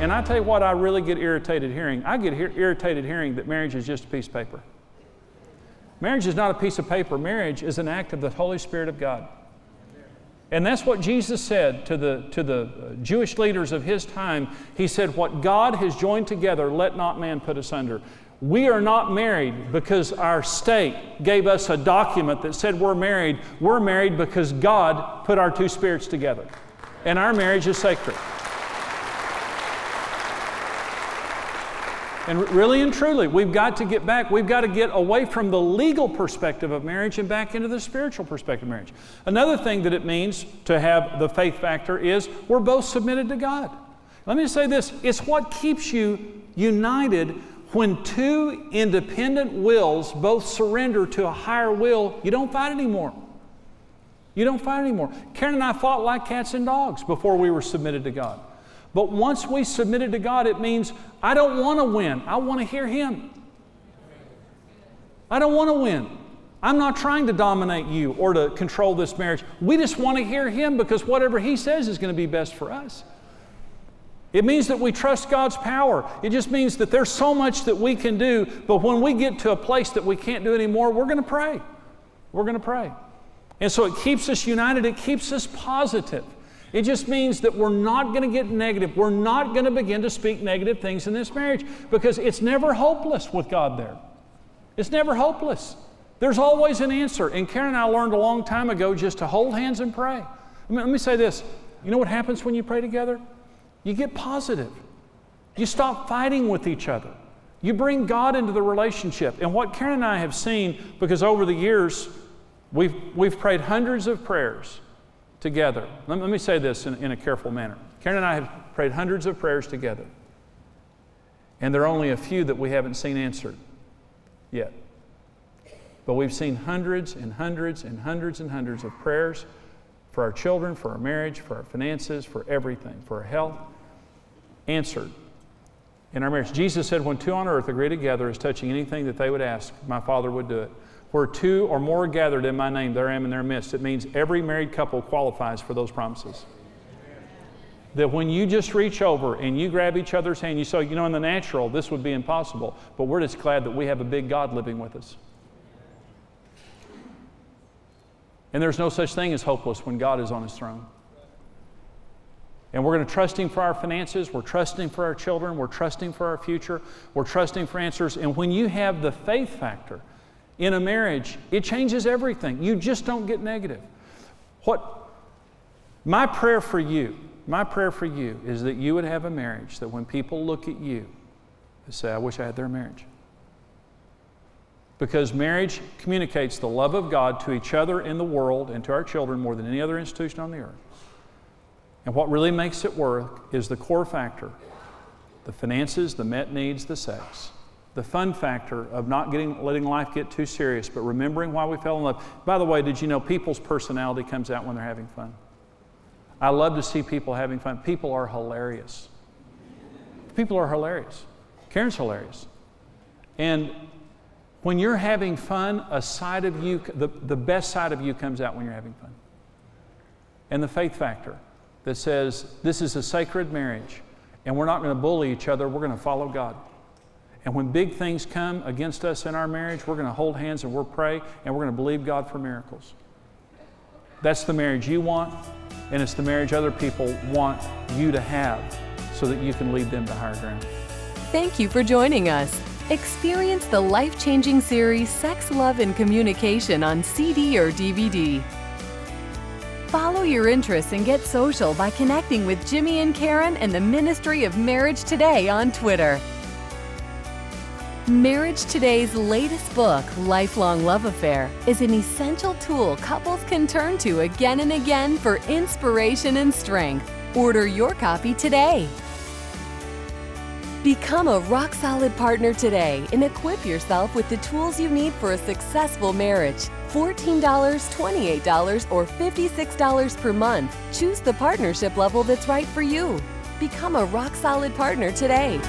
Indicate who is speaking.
Speaker 1: and I tell you what I really get irritated hearing. I get irritated hearing that marriage is just a piece of paper. Marriage is not a piece of paper. Marriage is an act of the Holy Spirit of God. And that's what Jesus said to the Jewish leaders of His time. He said, what God has joined together, let not man put asunder. We are not married because our state gave us a document that said we're married. We're married because God put our two spirits together. And our marriage is sacred. And really and truly, we've got to get back. We've got to get away from the legal perspective of marriage and back into the spiritual perspective of marriage. Another thing that it means to have the faith factor is we're both submitted to God. Let me say this. It's what keeps you united when two independent wills both surrender to a higher will. You don't fight anymore. You don't fight anymore. Karen and I fought like cats and dogs before we were submitted to God. But once we submitted to God, it means I don't want to win. I want to hear Him. I don't want to win. I'm not trying to dominate you or to control this marriage. We just want to hear Him because whatever He says is going to be best for us. It means that we trust God's power. It just means that there's so much that we can do, but when we get to a place that we can't do anymore, we're going to pray. We're going to pray. And so it keeps us united. It keeps us positive. It just means that we're not going to get negative. We're not going to begin to speak negative things in this marriage because it's never hopeless with God there. It's never hopeless. There's always an answer. And Karen and I learned a long time ago just to hold hands and pray. Let me say this. You know what happens when you pray together? You get positive. You stop fighting with each other. You bring God into the relationship. And what Karen and I have seen, because over the years, we've prayed hundreds of prayers together. Let me say this in a careful manner. Karen and I have prayed hundreds of prayers together. And there are only a few that we haven't seen answered yet. But we've seen hundreds and hundreds and hundreds and hundreds of prayers for our children, for our marriage, for our finances, for everything, for our health, answered in our marriage. Jesus said, when two on earth agree together as touching anything that they would ask, my Father would do it. Where two or more are gathered in my name, there I am in their midst. It means every married couple qualifies for those promises. That when you just reach over and you grab each other's hand, you say, you know, in the natural, this would be impossible. But we're just glad that we have a big God living with us. And there's no such thing as hopeless when God is on His throne. And we're going to trust Him for our finances. We're trusting for our children. We're trusting for our future. We're trusting for answers. And when you have the faith factor in a marriage, it changes everything. You just don't get negative. My prayer for you is that you would have a marriage that when people look at you, they say, I wish I had their marriage. Because marriage communicates the love of God to each other in the world and to our children more than any other institution on the earth. And what really makes it work is the core factor, the finances, the met needs, the sex. The fun factor of not letting life get too serious, but remembering why we fell in love. By the way, did you know people's personality comes out when they're having fun? I love to see people having fun. People are hilarious. People are hilarious. Karen's hilarious. And when you're having fun, a side of you, the best side of you comes out when you're having fun. And the faith factor that says this is a sacred marriage and we're not going to bully each other, we're going to follow God. And when big things come against us in our marriage, we're going to hold hands and we'll pray and we're going to believe God for miracles. That's the marriage you want, and it's the marriage other people want you to have so that you can lead them to higher ground.
Speaker 2: Thank you for joining us. Experience the life-changing series Sex, Love, and Communication on CD or DVD. Follow your interests and get social by connecting with Jimmy and Karen and the Ministry of Marriage Today on Twitter. Marriage Today's latest book, Lifelong Love Affair, is an essential tool couples can turn to again and again for inspiration and strength. Order your copy today. Become a rock-solid partner today and equip yourself with the tools you need for a successful marriage. $14, $28, or $56 per month. Choose the partnership level that's right for you. Become a rock-solid partner today.